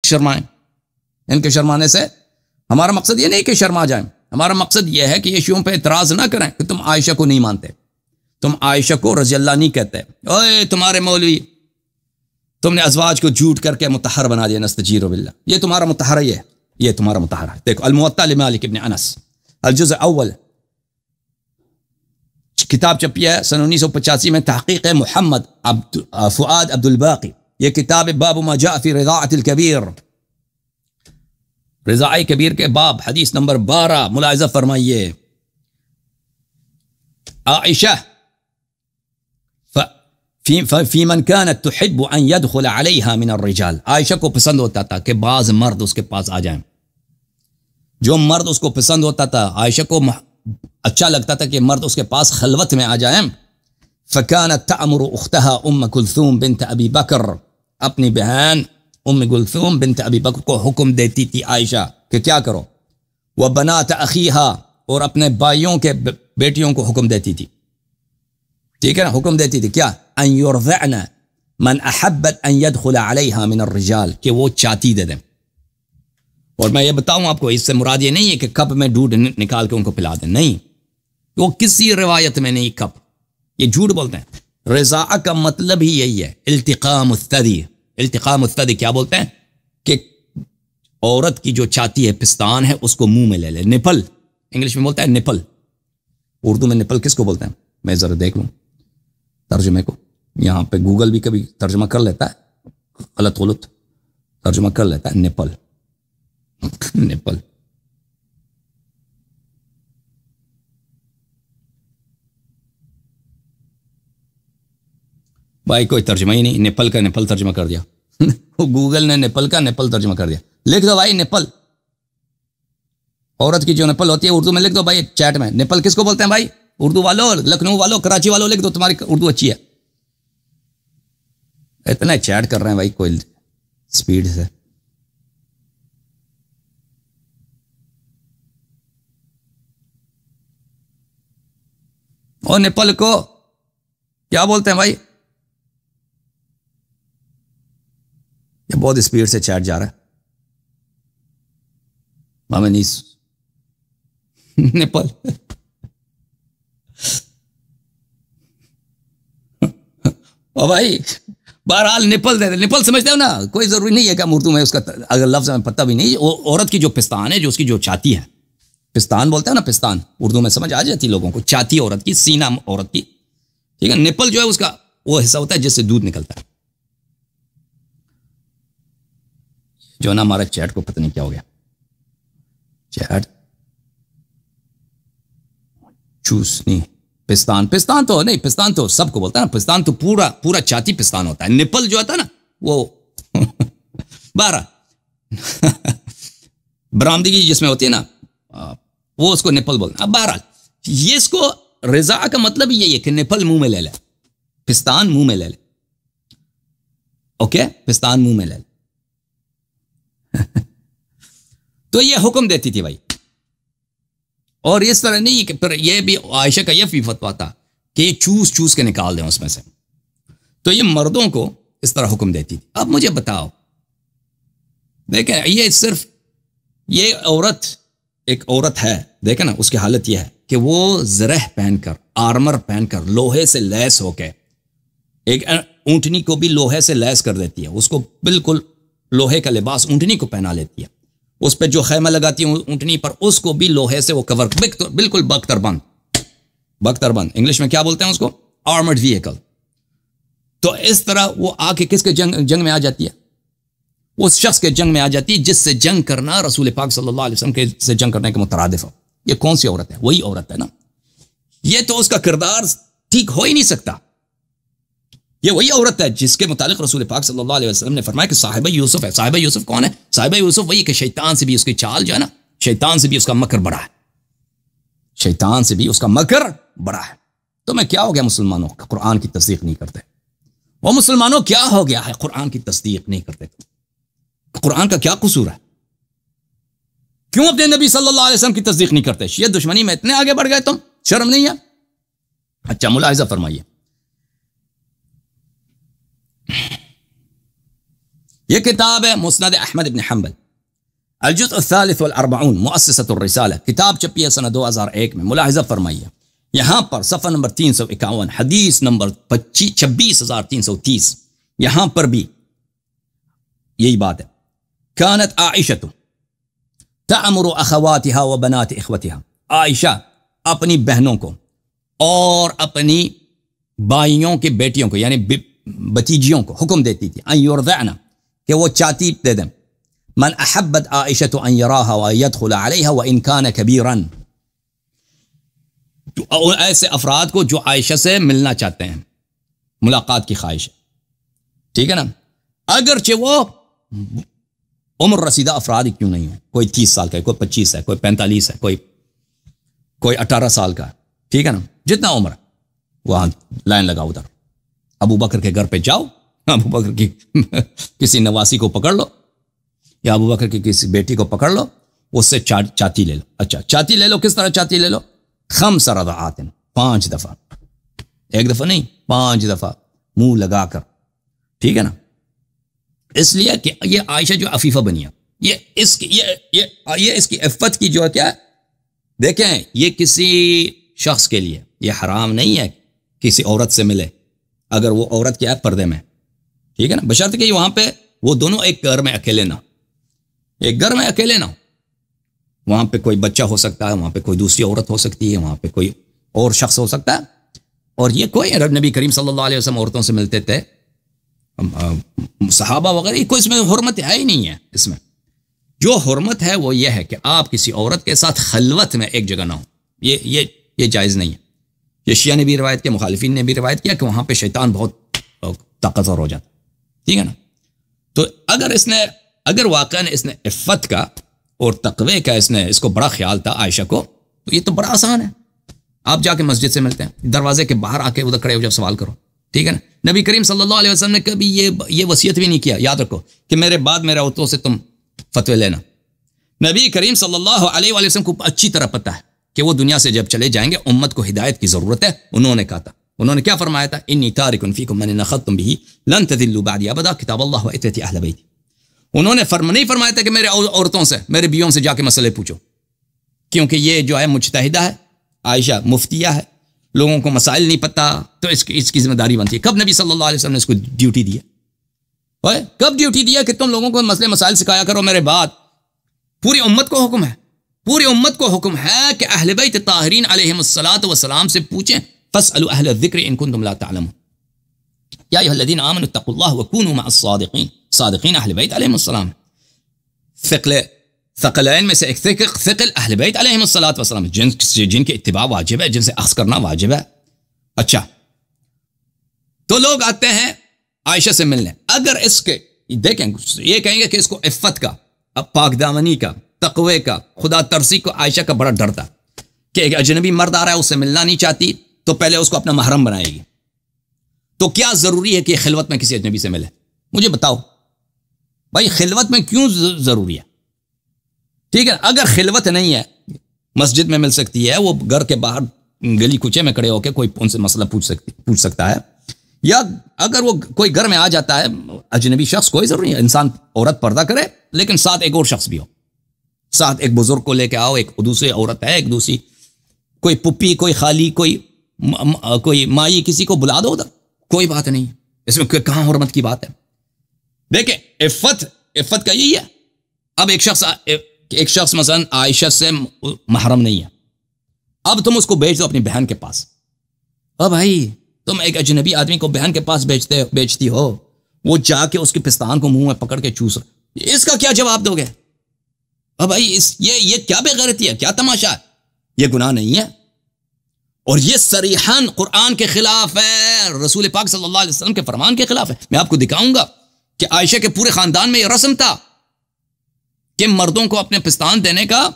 شرمائیں. ان کے شرمانے سے ہمارا مقصد یہ نہیں کہ شرما جائیں، ہمارا مقصد یہ ہے کہ یہ شیعوں پہ اعتراض نہ کریں کہ تم عائشہ کو نہیں مانتے، تم عائشہ کو رضی اللہ نہیں کہتے، اوے تمہارے مولوی تم نے ازواج کو جھوٹ کر کے مطہر بنا دیا، نستجیر باللہ، یہ تمہارا مطہر ہی ہے، یہ تمہارا مطہر ہے. دیکھو الموطا لمالک ابن انس الجزء اول، کتاب چھپی ہے سن 1985 میں، تحقیق محمد فؤاد عبد الباقی. یہ کتاب باب ما جاء فی رضاعۃ الکبیر، رضاعی کبیر کے باب، حدیث نمبر 12. ملاحظہ فرمائیے، عائشہ فی من كانت تحب ان يدخل عليها من الرجال، عائشہ کو پسند ہوتا تھا کہ بعض مرد اس کے پاس آ جائیں. جو مرد اس کو پسند ہوتا تھا، عائشہ کو اچھا لگتا تھا کہ مرد اس کے پاس خلوت میں آ جائیں. فكانت تأمر اختها ام کلثوم بنت ابی بکر، اپنی بہن ام کلثوم بنت ابی بکر کو حکم دیتی تھی عائشہ کہ کیا کرو، وبنات اخیها، اور اپنے بھائیوں کے بیٹیوں کو حکم دیتی تھی، ٹھیک ہے نا، حکم دیتی تھی کیا، ان يرضعن من احبت ان يدخل عليها من الرجال، کہ وہ چاتی دے دیں. اور میں یہ بتاؤں آپ کو، اس سے مراد یہ نہیں ہے کہ کپ میں دودھ نکال کے ان کو پلا دیں، نہیں، وہ کسی روایت میں نہیں کپ، یہ جھوٹ بولتے ہیں. رضاع کا مطلب ہی یہی ہے، التقام الثدی. التقام الثدی کیا بولتے ہیں کہ عورت کی جو چاتی ہے، پستان ہے، اس کو منہ میں لے لے. نپل انگلش میں بولتا ہے نپل، اردو میں نپل کس کو بولتے ہیں؟ میں ذرا دیکھ لوں ترجمے کو، یہاں پہ گوگل بھی کبھی ترجمہ کر لیتا ہے، غلط ترجمہ کر لیتا ہے. نپل نپل بھائی کوئی ترجمہ ہی نہیں، نیپل کا نیپل ترجمہ کر دیا گوگل نے نیپل کا نیپل ترجمہ کر دیا. لکھ دو بھائی نیپل، عورت کی جو نیپل ہوتی ہے اردو میں لکھ دو بھائی چیٹ میں، نیپل کس کو بولتے ہیں بھائی؟ اردو والوں، لکھنؤ والوں، کراچی والوں لکھ دو، تمہاری اردو اچھی ہے. اتنا چیٹ کر رہے ہیں بھائی کوئی سپیڈ سے. اور نیپل کو کیا بولتے ہیں بھائی؟ یہ بہت اسپیڈ سے چیٹ جا رہا ہے، ہمیں نہیں نیپل اور بھائی بہرحال نیپل دے دے، نیپل سمجھتے ہو نا، کوئی ضروری نہیں ہے کہ ہم اردو میں اس کا اگر لفظ ہمیں پتہ بھی نہیں. عورت کی جو پستان ہے، جو اس کی جو چاتی ہے، پستان بولتے ہیں نا، پستان اردو میں سمجھ آ جاتی لوگوں کو، چاتی عورت کی، سینہ عورت کی، ٹھیک ہے. نیپل جو ہے اس کا وہ حصہ ہوتا ہے جس سے دودھ نکلتا ہے. جو نا ہمارا چیٹ کو پتہ نہیں کیا ہو گیا، چیٹ چوس نہیں، پستان، پستان تو نہیں، پستان تو سب کو بولتا ہے نا، پستان تو پورا چاتی پستان ہوتا ہے. نپل جو ہوتا ہے نا وہ 12 برآمدگی جس میں ہوتی ہے نا، وہ اس کو نپل بولتے ہیں. اب بہرحال یہ اس کو رضا کا مطلب یہی ہے کہ نپل منہ میں لے لے، پستان منہ میں لے لے، اوکے، پستان منہ میں لے لے. تو یہ حکم دیتی تھی بھائی. اور اس طرح نہیں کہ پھر یہ بھی عائشہ کا یہ بھی فتویٰ تھا کہ یہ چوس کے نکال دیں اس میں سے. تو یہ مردوں کو اس طرح حکم دیتی تھی. اب مجھے بتاؤ، دیکھیں یہ صرف یہ عورت ایک عورت ہے، دیکھیں نا اس کی حالت یہ ہے کہ وہ زرہ پہن کر، آرمر پہن کر، لوہے سے لیس ہو کے، ایک اونٹنی کو بھی لوہے سے لیس کر دیتی ہے، اس کو بالکل لوہے کا لباس اونٹنی کو پہنا لیتی ہے، اس پہ جو خیمہ لگاتی ہے اونٹنی پر، اس کو بھی لوہے سے وہ کور، بالکل بختر بند انگلش میں کیا بولتے ہیں اس کو؟ Armoured vehicle. تو اس طرح وہ آ کے کس کے جنگ میں آ جاتی ہے؟ اس شخص کے جنگ میں آ جاتی ہے جس سے جنگ کرنا رسول پاک صلی اللہ علیہ وسلم کے سے جنگ کرنے کے مترادف ہو. یہ کون سی عورت ہے؟ وہی عورت ہے نا. یہ تو اس کا کردار ٹھیک ہو ہی نہیں سکتا. یہ وہی عورت ہے جس کے متعلق رسول پاک صلی اللہ علیہ وسلم نے فرمایا کہ صاحبہ یوسف ہے. صاحبہ یوسف کون ہے؟ صاحبہ یوسف وہی کہ شیطان سے بھی اس کی چال جو ہے نا، شیطان سے بھی اس کا مکر بڑا ہے، شیطان سے بھی اس کا مکر بڑا ہے. تو میں کیا ہو گیا مسلمانوں، قرآن کی تصدیق نہیں کرتے؟ وہ مسلمانوں کیا ہو گیا ہے قرآن کی تصدیق نہیں کرتے؟ قرآن کا کیا قصور ہے؟ کیوں اپنے نبی صلی اللہ علیہ وسلم کی تصدیق نہیں کرتے؟ شیعہ دشمنی میں اتنے آگے بڑھ گئے تم، شرم نہیں ہے؟ اچھا ملاحظہ فرمائیے، یہ کتاب ہے مسند احمد بن حنبل، الجزء الثالث والاربعون، مؤسسۃ الرسالہ، کتاب چھپی ہے سنہ 2001 میں۔ ملاحظہ فرمائیے یہاں پر صفحہ نمبر 351، حدیث نمبر 26330، یہاں پر بھی یہی بات ہے۔ کانت عائشہ تعمر اخواتها وبنات اخوتها، عائشہ اپنی بہنوں کو اور اپنی بھائیوں کی بیٹیوں کو یعنی بتیجیوں کو حکم دیتی تھی ان یرضعن، کہ وہ چاتی دے دیں، من احبت عائشہ ان یراها ويدخل عليها وان كان كبيرا، ایسے افراد کو جو عائشہ سے ملنا چاہتے ہیں، ملاقات کی خواہش ہے، ٹھیک ہے نا، اگرچہ وہ عمر رسیدہ افراد ہی کیوں نہیں ہو، کوئی 30 سال کا ہے، کوئی 25 ہے، کوئی 45 ہے، کوئی 18 سال کا ہے، ٹھیک ہے نا، جتنا عمر ہے وہاں لائن لگاؤ، ادھر ابو بکر کے گھر پہ جاؤ، ابو بکر کی کسی نواسی کو پکڑ لو یا ابو بکر کی کسی بیٹی کو پکڑ لو، اس سے چاتی لے لو۔ اچھا چاتی لے لو، کس طرح چاتی لے لو؟ 5 رضعات، 5 دفعہ، ایک دفعہ نہیں، 5 دفعہ منہ لگا کر، ٹھیک ہے نا، اس لیے کہ یہ عائشہ جو عفیفہ بنی ہے، یہ اس کی عفت کی جو ہے کیا ہے، دیکھیں یہ کسی شخص کے لیے یہ حرام نہیں ہے کسی عورت سے ملے اگر وہ عورت کیا ہے پردے میں، ٹھیک ہے نا، بشرط کہ وہاں پہ وہ دونوں ایک گھر میں اکیلے نہ ہو، ایک گھر میں اکیلے نہ ہو، وہاں پہ کوئی بچہ ہو سکتا ہے، وہاں پہ کوئی دوسری عورت ہو سکتی ہے، وہاں پہ کوئی اور شخص ہو سکتا ہے، اور یہ کوئی نبی کریم صلی اللہ علیہ وسلم عورتوں سے ملتے تھے، صحابہ وغیرہ، کوئی اس میں حرمت ہے ہی نہیں ہے۔ اس میں جو حرمت ہے وہ یہ ہے کہ آپ کسی عورت کے ساتھ خلوت میں ایک جگہ نہ ہو، یہ جائز نہیں ہے۔ یہ شیعہ نے بھی روایت کیا، مخالفین نے بھی روایت کیا کہ وہاں پہ شیطان بہت طاقتور ہو جاتا، ٹھیک ہے نا۔ تو اگر واقعا اس نے عفت کا اور تقوی کا اس کو بڑا خیال تھا عائشہ کو، تو یہ تو بڑا آسان ہے، آپ جا کے مسجد سے ملتے ہیں، دروازے کے باہر آ کے ادھر کھڑے ہو جب سوال کرو، ٹھیک ہے نا۔ نبی کریم صلی اللہ علیہ وسلم نے کبھی یہ وصیت بھی نہیں کیا، یاد رکھو، کہ میرے بعد میرے عورتوں سے تم فتوی لینا۔ نبی کریم صلی اللہ علیہ وسلم کو اچھی طرح پتہ ہے کہ وہ دنیا سے جب چلے جائیں گے امت کو ہدایت کی ضرورت ہے۔ انہوں نے کہا تھا، انہوں نے کیا فرمایا تھا، انی تارک فیکم من اخذتم به لن تضلوا بعدی ابدا کتاب اللہ و عترتی اہل بیتی۔ انہوں نے نہیں فرمایا تھا کہ میرے عورتوں سے، میرے بیویوں سے جا کے مسئلے پوچھو، کیونکہ یہ جو ہے مجتہدہ ہے، عائشہ مفتیہ ہے، لوگوں کو مسائل نہیں پتہ، تو اس کی ذمہ داری بنتی ہے۔ کب نبی صلی اللہ علیہ وسلم نے اس کو ڈیوٹی دی ہے؟ کب ڈیوٹی دیا کہ تم لوگوں کو مسئلے مسائل سکھایا کرو میرے بعد؟ پوری امت کو حکم ہے، پوری امت کو حکم ہے کہ اہل بیت طاہرین علیہم الصلاۃ والسلام سے پوچھیں، فاسألوا اہل الذکر ان کنتم لا تعلمون، یا ایھا الذین آمنوا اتقوا اللہ وکونوا مع الصادقین، صادقین اہل بیت علیہم السلام۔ ثقلین میں سے ایک ثقل اہل بیت علیہم الصلاۃ والسلام، جن کے اتباع واجب ہے، جن سے اخذ کرنا واجب ہے۔ اچھا، تو لوگ آتے ہیں عائشہ سے ملنے، اگر اس کے دیکھیں یہ کہیں گے کہ اس کو عفت کا، پاک دامنی کا، تقوی کا، خدا ترسی کو عائشہ کا بڑا ڈر تھا کہ ایک اجنبی مرد آ رہا ہے، اس سے ملنا نہیں چاہتی، تو پہلے اس کو اپنا محرم بنائے گی۔ تو کیا ضروری ہے کہ خلوت میں کسی اجنبی سے ملے؟ مجھے بتاؤ بھائی، خلوت میں کیوں ضروری ہے؟ ٹھیک ہے، اگر خلوت نہیں ہے، مسجد میں مل سکتی ہے، وہ گھر کے باہر گلی کوچے میں کھڑے ہو کے کوئی ان سے مسئلہ پوچھ سکتا ہے، یا اگر وہ کوئی گھر میں آ جاتا ہے اجنبی شخص، کوئی ضروری ہے، انسان عورت پردہ کرے لیکن ساتھ ایک اور شخص بھی ہو، ساتھ ایک بزرگ کو لے کے آؤ، ایک دوسری عورت ہے، ایک دوسری کوئی پپی، کوئی خالی، کوئی مائی، کسی کو بلا دو ادھر، کوئی بات نہیں، اس میں کہاں حرمت کی بات ہے؟ دیکھیں عفت کا یہی ہے۔ اب ایک شخص مثلا عائشہ سے محرم نہیں ہے، اب تم اس کو بھیج دو اپنی بہن کے پاس، اب بھائی تم ایک اجنبی آدمی کو بہن کے پاس بیچتی ہو، وہ جا کے اس کے پستان کو منہ میں پکڑ کے چوس، اس کا کیا جواب دو گے؟ اب بھائی یہ کیا بے غیرتی ہے، کیا تماشا ہے؟ یہ گناہ نہیں ہے، اور یہ صریحاً قرآن کے خلاف ہے، رسول پاک صلی اللہ علیہ وسلم کے فرمان کے خلاف ہے۔ میں آپ کو دکھاؤں گا کہ عائشہ کے پورے خاندان میں یہ رسم تھا کہ مردوں کو اپنے پستان دینے کا،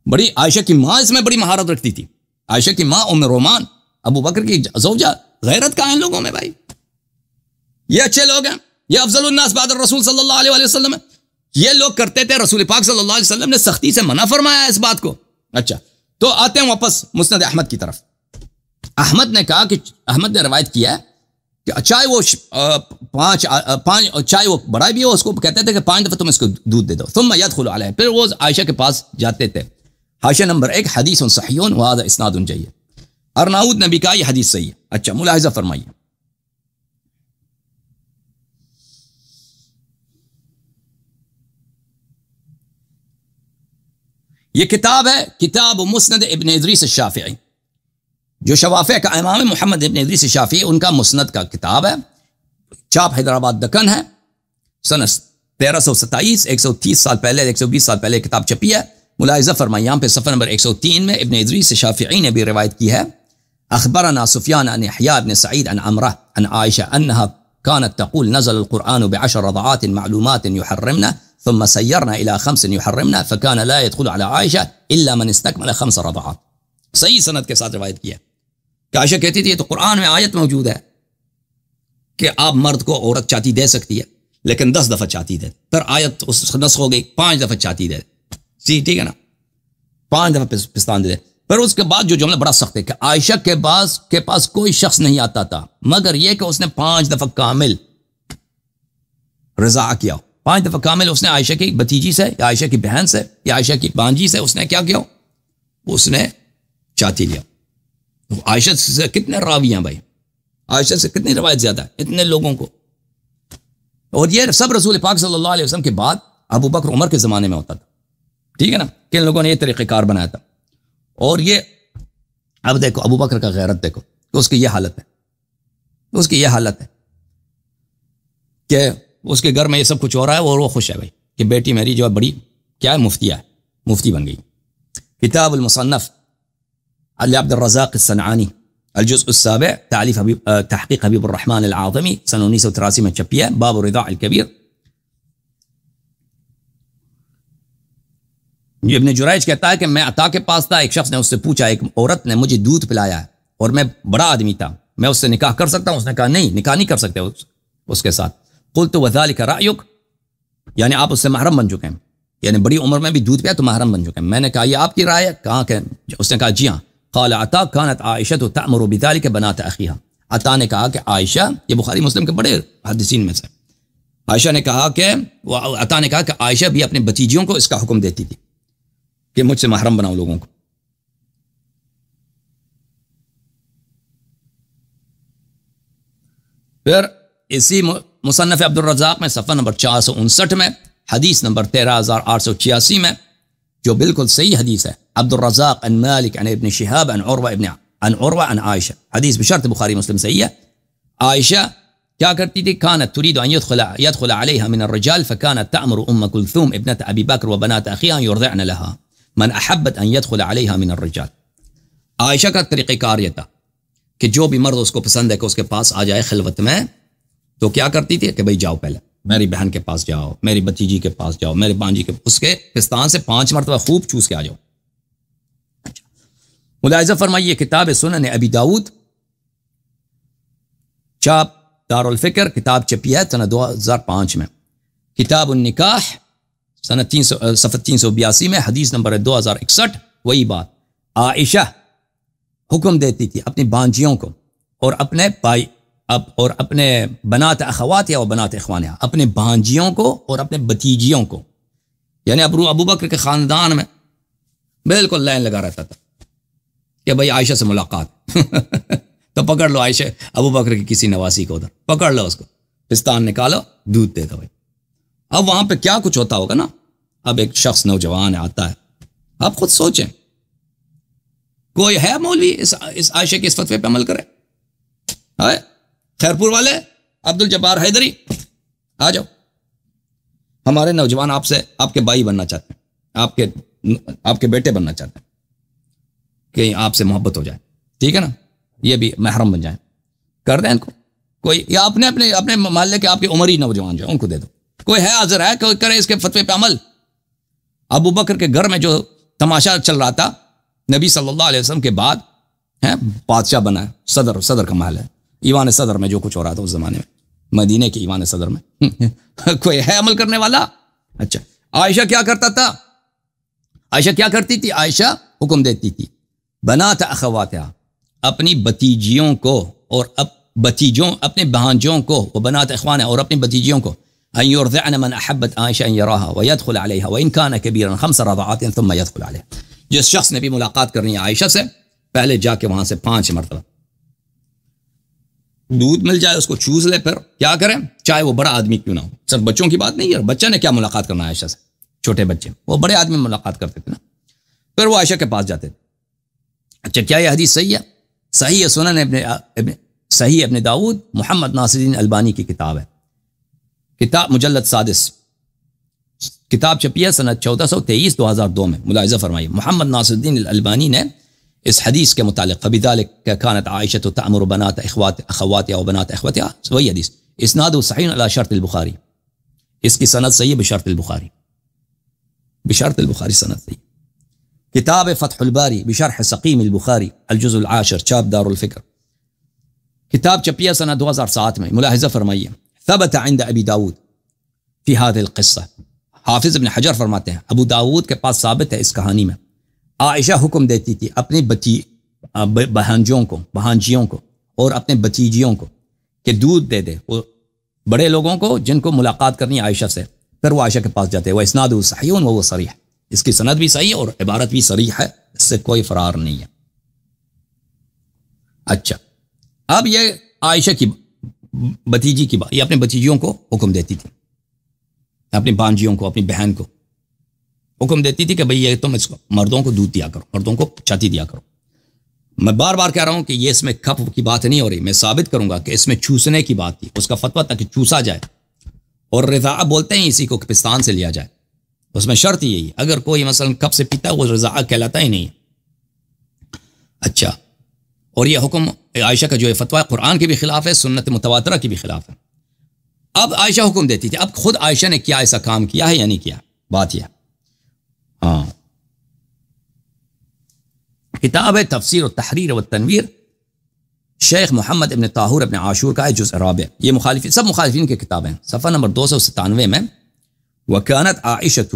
بڑی عائشہ کی ماں اس میں بڑی مہارت رکھتی تھی، عائشہ کی ماں ام رومان، ابو بکر کی زوجہ، غیرت کا ہے ان لوگوں میں بھائی، یہ اچھے لوگ ہیں، یہ افضل الناس بعد الرسول صلی اللہ علیہ وسلم ہے، یہ لوگ کرتے تھے، رسول پاک صلی اللہ علیہ وسلم نے سختی سے منع فرمایا ہے اس بات کو۔ اچھا، تو آتے ہیں واپس مسند احمد کی طرف۔ احمد نے کہا کہ احمد نے روایت کیا ہے کہ چاہے وہ پانچ چاہے وہ بڑا بھی ہو، اس کو کہتے تھے کہ 5 دفعہ تم اس کو دودھ دے دو، ثم يدخل علیہ، پھر وہ عائشہ کے پاس جاتے تھے۔ حاشیہ نمبر 1 حدیث صحیح وهذا اسناد جید، ارناؤوط نے بھی کہا یہ حدیث صحیح ہے۔ اچھا ملاحظہ فرمائیے، یہ کتاب ہے کتاب مسند ابن ادریس الشافعی، جو شوافع کا امام محمد ابن ادریس الشافعی ان کا مسند کا کتاب ہے، چاپ حیدرآباد دکن ہے، سن 1327، 130 سال پہلے 120 سال پہلے کتاب چھپی ہے۔ ملاحظہ فرمائیں یہاں پہ صفحہ نمبر 103 میں ابن ادریس الشافعی نے بھی روایت کی ہے، اخبرنا سفیان عن یحییٰ بن سعید عن عمرہ عن عائشہ انها كانت تقول نزل القرآن ب10 رضعات معلومات يحرمنا ثم سيرنا الى 5 يحرمنا فكان لا يدخل على عائشة الا من استكمل 5 رضعات۔ صحیح سند کے ساتھ روایت کیا کہ عائشہ کہتی تھی یہ تو قرآن میں آیت موجود ہے کہ آپ مرد کو عورت چاتی دے سکتی ہے لیکن 10 دفعہ چاتی دے، پھر آیت اس نسخ ہو گئی 5 دفعہ چاتی دے، جی ٹھیک ہے نا، 5 دفعہ پستان دے۔ پھر اس کے بعد جو جملہ بڑا سخت ہے کہ عائشہ کے پاس کوئی شخص نہیں آتا تھا مگر یہ کہ اس نے 5 دفعہ کامل رضاع کیا، 5 دفعہ کامل اس نے عائشہ کی بھتیجی سے یا عائشہ کی بہن سے یا عائشہ کی بانجی سے اس نے کیا کیا، اس نے چاتی لیا۔ عائشہ سے کتنے راوی ہیں بھائی، عائشہ سے کتنی روایت زیادہ ہے اتنے لوگوں کو، اور یہ سب رسول پاک صلی اللہ علیہ وسلم کے بعد ابو بکر عمر کے زمانے میں ہوتا تھا، ٹھیک ہے نا، کن لوگوں نے یہ طریقہ کار بنایا تھا۔ اور یہ اب دیکھو ابو بکر کا غیرت دیکھو کہ اس کی یہ حالت ہے، اس کی یہ حالت ہے کہ اس کے گھر میں یہ سب کچھ ہو رہا ہے اور وہ خوش ہے بھائی کہ بیٹی میری جو ہے بڑی کیا ہے مفتیہ ہے، مفتی بن گئی۔ کتاب المصنف علی عبد الرزاق الصنعانی الجزء السابع تعلیف تحقیق حبیب الرحمن العاظمی سن 1983 میں چھپی ہے، باب الرضاع الکبیر۔ ابن جریج کہتا ہے کہ میں عطا کے پاس تھا، ایک شخص نے اس سے پوچھا، ایک عورت نے مجھے دودھ پلایا ہے اور میں بڑا آدمی تھا، میں اس سے نکاح کر سکتا ہوں؟ اس نے کہا نہیں، نکاح نہیں کر سکتے اس کے ساتھ۔ قلت وذلك رأيك، یعنی آپ اس سے محرم بن چکے ہیں، یعنی بڑی عمر میں بھی دودھ پیا تو محرم بن چکے ہیں۔ میں نے کہا یہ آپ کی رائے ہے؟ کہا کہ اس نے کہا جی ہاں۔ قال عطا كانت عائشة تأمر بذلك بنات اخيها، عطا نے کہا کہ عائشہ، یہ بخاری مسلم کے بڑے محدثین میں سے، عائشہ نے کہا کہ عطا نے کہا کہ عائشہ بھی اپنے بھتیجیوں کو اس کا حکم دیتی تھی کہ مجھ سے محرم بناؤ لوگوں کو۔ پھر اسی مصنف عبد الرزاق میں صفحہ نمبر 459 میں حدیث نمبر 13886 میں جو بالکل صحیح حدیث ہے، عبد الرزاق عن مالک عن ابن شہاب عن عروہ عن عائشہ، حدیث بشرط بخاری مسلم صحیح ہے۔ عائشہ کیا کرتی تھی؟ كانت تريد ان يدخل عليها من الرجال فكانت تأمر ام كلثوم ابنة ابي بكر وبنات اخيها يرضعن لها من احبت ان يدخل عليها من الرجال۔ عائشہ کا طریقہ کار یہ تھا کہ جو بھی مرد اس کو پسند ہے کہ اس کے پاس آ جائے خلوت میں، تو کیا کرتی تھی کہ بھئی جاؤ پہلے میری بہن کے پاس جاؤ، میری بھتیجی کے پاس جاؤ، میرے بانجی کے، اس کے پستان سے 5 مرتبہ خوب چوس کے آ جاؤ۔ ملاحظہ فرمائیے کتاب سنن ابی داؤد، چاپ دار الفکر، کتاب چھپی ہے سنہ 2005 میں۔ کتاب النکاح صفحہ 382 میں حدیث نمبر 2061، وہی بات، عائشہ حکم دیتی تھی اپنی بانجیوں کو اور اپنے بھائی اور اپنے بنات اخوات یا بنات اخوانہ، اپنے بانجیوں کو اور اپنے بھتیجیوں کو، یعنی ابو بکر کے خاندان میں بالکل لائن لگا رہتا تھا کہ بھائی عائشہ سے ملاقات تو پکڑ لو عائشہ ابو بکر کی کسی نواسی کو، ادھر پکڑ لو، اس کو پستان نکالو، دودھ دے دو بھائی۔ اب وہاں پہ کیا کچھ ہوتا ہوگا نا، اب ایک شخص نوجوان آتا ہے، آپ خود سوچیں، کوئی ہے مولوی اس عائشہ کے اس فتوے پہ عمل کرے؟ خیرپور والے عبد الجبار حیدری آ جاؤ، ہمارے نوجوان آپ سے آپ کے بھائی بننا چاہتے ہیں، آپ کے بیٹے بننا چاہتے ہیں کہ آپ سے محبت ہو جائے، ٹھیک ہے نا، یہ بھی محرم بن جائیں، کر دیں ان کو کوئی، یا اپنے محلے کے آپ کے عمری نوجوان جو ان کو دے دو، کوئی ہے حاضر ہے کوئی کرے اس کے فتوے پہ عمل۔ ابو بکر کے گھر میں جو تماشا چل رہا تھا، نبی صلی اللہ علیہ وسلم کے بعد بادشاہ بنا ہے، صدر کا محل ہے، ایوان صدر میں جو کچھ ہو رہا تھا اس زمانے میں، مدینے کے ایوان صدر میں کوئی ہے عمل کرنے والا؟ اچھا عائشہ کیا کرتا تھا؟ عائشہ کیا کرتی تھی؟ عائشہ حکم دیتی تھی بنات اخواتها، اپنی بتیجیوں کو اور بتیجوں اپنے بھانجوں کو و بنات اخوان اور اپنی بتیجیوں کو ان یرضعن من احبت عائشہ ان یراها ويدخل عليها وان كان كبيرا 5 رضعات ثم يدخل عليها. جس شخص نے بھی ملاقات کرنی ہے عائشہ سے پہلے جا کے وہاں سے 5 مرتبہ دودھ مل جائے اس کو چوس لے، پھر کیا کریں چاہے وہ بڑا آدمی کیوں نہ ہو. صرف بچوں کی بات نہیں ہے، بچہ نے کیا ملاقات کرنا عائشہ سے، چھوٹے بچے وہ بڑے آدمی ملاقات کرتے تھے نا. پھر وہ عائشہ کے پاس جاتے تھے. اچھا کیا یہ حدیث صحیح ہے؟ صحیح ہے، سنن صحیح ابن داؤد، محمد ناصر الدین البانی کی کتاب ہے، کتاب مجلد 6 کتاب چھپی ہے سنت 1423 2002 میں. ملاحظہ فرمائیے محمد ناصر الدین الالبانی نے اس حدیث کے متعلق فبذلك كانت عائشة تأمر بنات اخواتها وبنات اخوتها، وہی حدیث اسناد صحیح علی شرط البخاری، اس کی سند صحیح بشرط البخاری، بشرط البخاری سند صحیح. کتاب فتح الباری بشرح سقیم البخاری الجزء العاشر چاپ دار الفکر، کتاب چھپی ہے سنہ 2007 میں. ملاحظہ فرمائیے ثبت عند ابی داود فی هذه القصہ، حافظ ابن حجر فرماتے ہیں ابو داود کے پاس ثابت ہے اس کہانی میں عائشہ حکم دیتی تھی اپنی بہانجیوں کو اور اپنے بتیجیوں کو کہ دودھ دے دے وہ بڑے لوگوں کو جن کو ملاقات کرنی عائشہ سے. پھر وہ عائشہ کے پاس جاتے، وہ اسناد صحیح و وہ صریح، اس کی سند بھی صحیح اور عبارت بھی صریح ہے، اس سے کوئی فرار نہیں ہے. اچھا اب یہ عائشہ کی بتیجی کی بات، یہ اپنے بتیجیوں کو حکم دیتی تھی، اپنی بانجیوں کو اپنی بہن کو حکم دیتی تھی کہ بھئی یہ تم اس کو مردوں کو دودھ دیا کرو، مردوں کو چھاتی دیا کرو. میں بار بار کہہ رہا ہوں کہ یہ اس میں کپ کی بات نہیں ہو رہی، میں ثابت کروں گا کہ اس میں چوسنے کی بات تھی. اس کا فتویٰ تھا کہ چوسا جائے، اور رضاع بولتے ہیں اسی کو پستان سے لیا جائے. اس میں شرط یہی ہے اگر کوئی مثلا کپ سے پیتا ہے وہ رضاع کہلاتا ہی نہیں ہے. اچھا اور یہ حکم عائشہ کا جو فتویٰ قرآن کے بھی خلاف ہے، سنت متواترہ کی بھی خلاف ہے. اب عائشہ حکم دیتی تھی، اب خود عائشہ نے کیا ایسا کام کیا ہے یا نہیں کیا، بات یہ ہاں. کتاب ہے تفسیر التحریر والتنویر، شیخ محمد ابن طاہور ابن عاشور کا ہے، جزء رابع. یہ مخالفین سب مخالفین کی کتابیں، صفحہ نمبر 297 میں. وكانت عائشة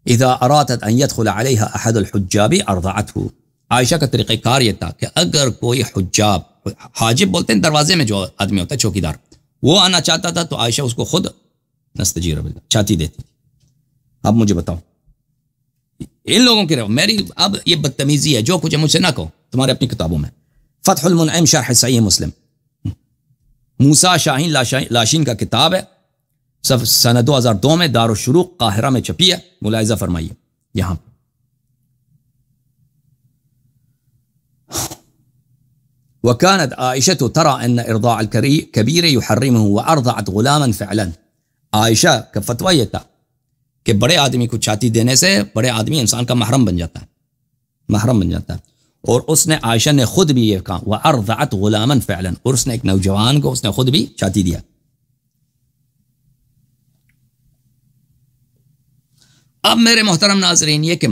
اذا ارادت ان يدخل عليها احد الحجاب ارضعته. عائشہ کا طریقہ کار یہ تھا کہ اگر کوئی حجاب، حاجب بولتے ہیں دروازے میں جو آدمی ہوتا ہے چوکیدار، وہ آنا چاہتا تھا تو عائشہ اس کو خود نستجیر باللہ چھاتی دیتی. اب مجھے بتاؤ ان لوگوں کی رہو میری اب یہ بدتمیزی ہے، جو کچھ ہے مجھ سے نہ کہو، تمہارے اپنی کتابوں میں. فتح المنعم شرح صحیح مسلم، موسیٰ شاہین لاشین کا کتاب ہے، سنہ 2002 میں دارالشروق قاہرہ میں چھپی ہے. ملاحظہ فرمائیے یہاں وكانت عائشة ترى ان ارضاع الكبير يحرمه وارضعت غلاما فعلا. عائشہ کا فتویٰ یہ تھا کہ بڑے آدمی کو چھاتی دینے سے بڑے آدمی انسان کا محرم بن جاتا ہے، محرم بن جاتا ہے. اور اس نے عائشہ نے خود بھی یہ کہا وارضعت غلاما فعلا، اور اس نے ایک نوجوان کو اس نے خود بھی چھاتی دیا. اب میرے محترم ناظرین یہ کہ